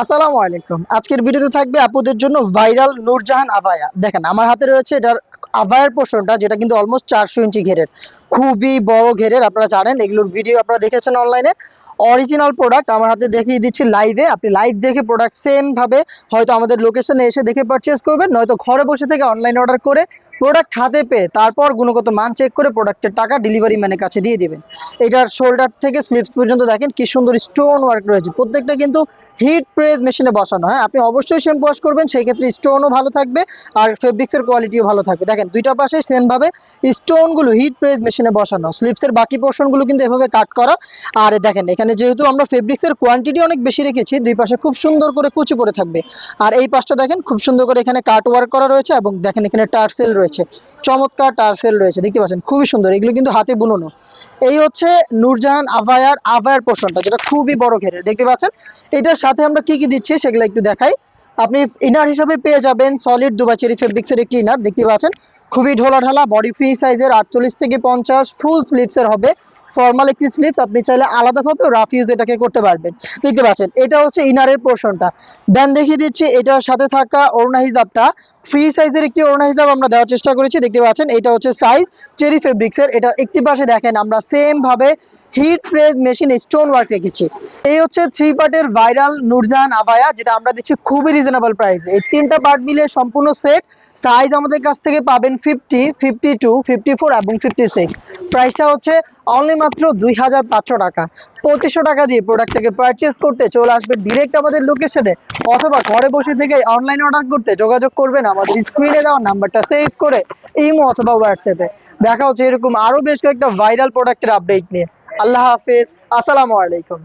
আসসালামু আলাইকুম। আজকের ভিডিওতে থাকবে আপুদের জন্য ভাইরাল নূরজাহান আবায়া। দেখেন আমার হাতে রয়েছে এটার আবায়ার পোর্শনটা, যেটা কিন্তু অলমোস্ট 400 ইঞ্চি ঘেরের, খুবই বড় ঘেরের। আপনারা জানেন, এগুলোর ভিডিও আপনারা দেখেছেন অনলাইনে। অরিজিনাল প্রোডাক্ট আমার হাতে দেখিয়ে দিচ্ছি লাইভে। আপনি লাইভ দেখে প্রোডাক্ট সেম ভাবে হয়তো আমাদের লোকেশনে এসে দেখে পারচেজ করবেন, নয়তো ঘরে বসে থেকে অনলাইনে অর্ডার করে প্রোডাক্ট হাতে পেয়ে তারপর গুণগত মান চেক করে প্রোডাক্টের টাকা ডেলিভারি ম্যানের কাছে দিয়ে দিবেন। এটার শোল্ডার থেকে স্লিপস পর্যন্ত দেখেন কি সুন্দর স্টোন ওয়ার্ক রয়েছে, প্রত্যেকটা কিন্তু হিট প্রেস মেশিনে বসানো। হ্যাঁ, আপনি অবশ্যই শ্যাম্পু ওয়াশ করবেন, সেই ক্ষেত্রে স্টোনও ভালো থাকবে আর ফেব্রিক্সের কোয়ালিটিও ভালো থাকবে। দেখেন দুইটা পাশে সেম ভাবে স্টোনগুলো হিট প্রেস মেশিনে বসানো, স্লিপসের বাকি পোর্শনগুলো কিন্তু এভাবে কাট করা। আর দেখেন এখানে যেহেতু আমরা ফেব্রিক্সের কোয়ান্টিটি অনেক বেশি রেখেছি, দুই পাশে খুব সুন্দর করে কুচি পড়ে থাকবে। আর এই পাশটা দেখেন খুব সুন্দর করে এখানে কাট ওয়ার্ক করা রয়েছে, এবং দেখেন এখানে টার্সেল রয়েছে, চমৎকার টার্সেল রয়েছে, দেখতে পাচ্ছেন খুবই সুন্দর। এগুলো কিন্তু হাতে বুননো। এই হচ্ছে নূরজাহান আভায়ার পোর্শনটা, যেটা খুবই বড় ঘেরের, দেখতে পাচ্ছেন। এটার সাথে আমরা কি কি দিচ্ছি সেগুলো একটু দেখাই। আপনি ইনার হিসাবে পেয়ে যাবেন সলিড দুবাই চেরি ফেব্রিক্সের একটি ইনার, দেখতে পাচ্ছেন খুবই ঢোলা ঢালা, বডি ফ্রি সাইজের, 48 থেকে 50 ফুল স্লিপসের হবে। ফর্মাল একটি স্লিপস, আপনি চাইলে আলাদাভাবে রাফ ইউজ এটাকে করতে পারবেন, দেখতে পাচ্ছেন। এটা হচ্ছে ইনারের পোর্শনটা। দেন দেখিয়ে দিচ্ছি এটার সাথে থাকা ওড়না হিজাবটা। ফ্রি সাইজের একটি ওড়না হিজাব আমরা দেওয়ার চেষ্টা করেছি, দেখতে পাচ্ছেন। এটা হচ্ছে সাইজ চেরি ফেব্রিক্সের। এটা একটি পাশে দেখেন আমরা সেম ভাবে hit press machine stone work রেখেছি। এই হচ্ছে 3 পার্টের ভাইরাল নূরজাহান আবায়া, যেটা আমরা দিচ্ছি খুবই রিজনেবল প্রাইসে। এই তিনটা পার্ট মিলে সম্পূর্ণ সেট সাইজ আমাদের কাছ থেকে পাবেন 50, 52, 54 এবং 56। প্রাইসটা হচ্ছে অনলি মাত্র 2500 টাকা। 2500 টাকা দিয়ে প্রোডাক্টটাকে পারচেজ করতে চলে আসবে ডিরেক্ট আমাদের লোকেশনে, অথবা ঘরে বসে থেকে অনলাইন অর্ডার করতে যোগাযোগ করবেন আমাদের স্ক্রিনে দেওয়া নাম্বারটা সেভ করে ইমো অথবা হোয়াটসঅ্যাপে। দেখা হচ্ছে এরকম আরো বেশ কয়েকটা ভাইরাল প্রোডাক্টের আপডেট নিয়ে। আল্লাহ হাফেজ, আসসালামু আলাইকুম।